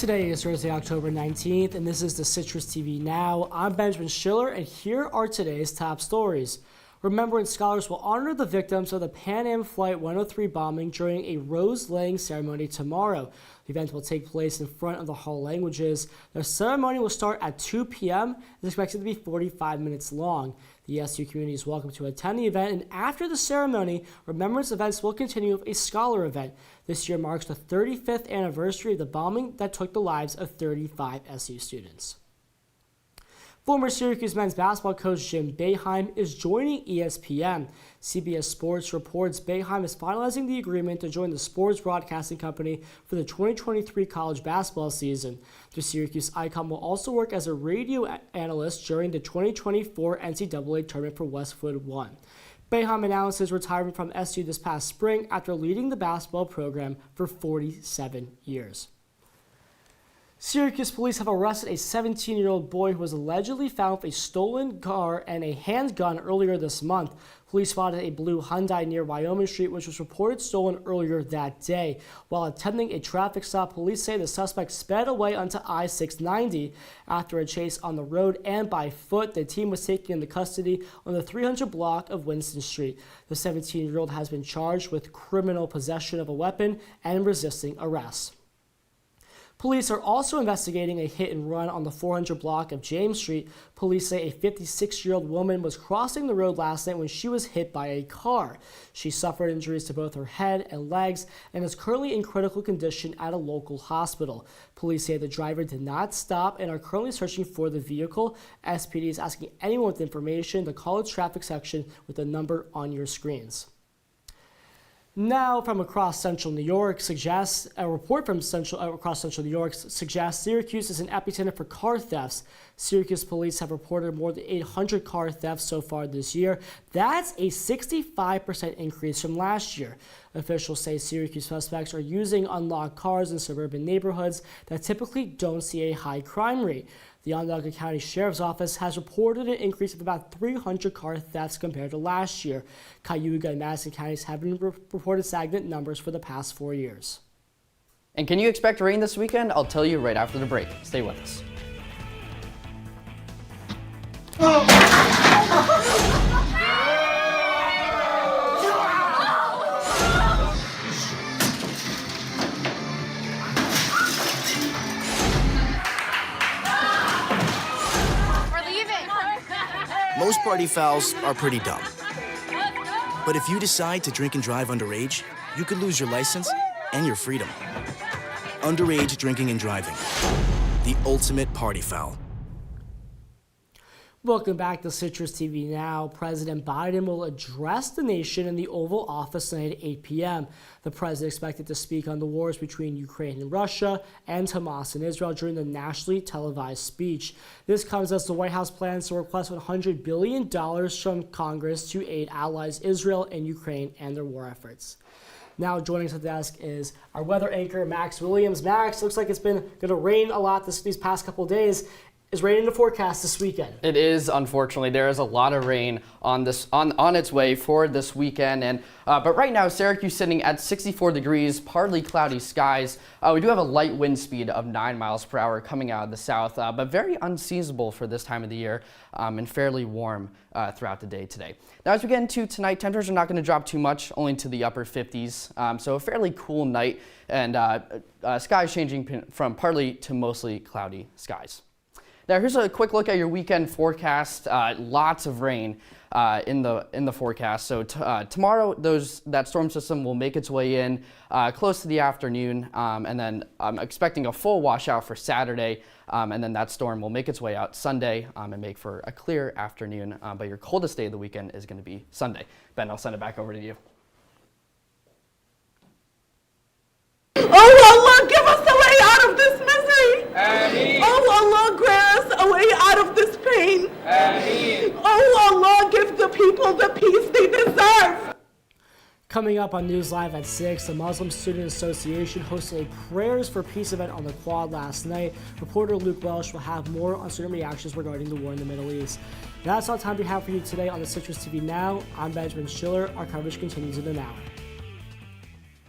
Today is Thursday, October 19th, and this is the Citrus TV Now. I'm Benjamin Schiller, and here are today's top stories. Remembrance scholars will honor the victims of the Pan Am Flight 103 bombing during a rose-laying ceremony tomorrow. The event will take place in front of the Hall of Languages. The ceremony will start at 2 p.m. and is expected to be 45 minutes long. The SU community is welcome to attend the event, and after the ceremony, remembrance events will continue with a scholar event. This year marks the 35th anniversary of the bombing that took the lives of 35 SU students. Former Syracuse men's basketball coach Jim Boeheim is joining ESPN. CBS Sports reports Boeheim is finalizing the agreement to join the sports broadcasting company for the 2023 college basketball season. The Syracuse icon will also work as a radio analyst during the 2024 NCAA tournament for Westwood 1. Boeheim announced his retirement from SU this past spring after leading the basketball program for 47 years. Syracuse police have arrested a 17-year-old boy who was allegedly found with a stolen car and a handgun earlier this month. Police spotted a blue Hyundai near Wyoming Street, which was reported stolen earlier that day. While attending a traffic stop, police say the suspect sped away onto I-690. After a chase on the road and by foot, the team was taken into custody on the 300 block of Winston Street. The 17-year-old has been charged with criminal possession of a weapon and resisting arrest. Police are also investigating a hit and run on the 400 block of James Street. Police say a 56-year-old woman was crossing the road last night when she was hit by a car. She suffered injuries to both her head and legs and is currently in critical condition at a local hospital. Police say the driver did not stop and are currently searching for the vehicle. SPD is asking anyone with information to call its traffic section with the number on your screens. Now, from across central New York suggests a report from across central New York suggests Syracuse is an epicenter for car thefts. Syracuse police have reported more than 800 car thefts so far this year. That's a 65% increase from last year. Officials say Syracuse suspects are using unlocked cars in suburban neighborhoods that typically don't see a high crime rate. The Onondaga County Sheriff's Office has reported an increase of about 300 car thefts compared to last year. Cayuga and Madison counties have been reported stagnant numbers for the past 4 years. And can you expect rain this weekend? I'll tell you right after the break. Stay with us. Most party fouls are pretty dumb. But if you decide to drink and drive underage, you could lose your license and your freedom. Underage drinking and driving. The ultimate party foul. Welcome back to Citrus TV Now. President Biden will address the nation in the Oval Office tonight at 8 p.m. The president is expected to speak on the wars between Ukraine and Russia and Hamas and Israel during the nationally televised speech. This comes as the White House plans to request $100 billion from Congress to aid allies Israel and Ukraine and their war efforts. Now joining us at the desk is our weather anchor, Max Williams. Max, looks like it's been going to rain a lot these past couple days. Is rain in the forecast this weekend? It is, unfortunately. There is a lot of rain on its way for this weekend, and but right now Syracuse sitting at 64 degrees, partly cloudy skies. We do have a light wind speed of 9 miles per hour coming out of the south, but very unseasonable for this time of the year, and fairly warm throughout the day today. Now, as we get into tonight, temperatures are not going to drop too much, only to the upper 50s. So a fairly cool night, and skies changing from partly to mostly cloudy skies. Now here's a quick look at your weekend forecast. Lots of rain in the forecast. So tomorrow that storm system will make its way in close to the afternoon, and then I'm expecting a full washout for Saturday, and then that storm will make its way out Sunday and make for a clear afternoon. But your coldest day of the weekend is going to be Sunday. Ben, I'll send it back over to you. Oh Allah, give us a way out of this misery. Ameen. Oh Allah, grant us a way out of this pain. Ameen. Oh Allah, give the people the peace they deserve. Coming up on News Live at 6, the Muslim Student Association hosted a Prayers for Peace event on the Quad last night. Reporter Luke Welsh will have more on certain reactions regarding the war in the Middle East. That's all the time we have for you today on the Citrus TV Now. I'm Benjamin Schiller. Our coverage continues in an hour.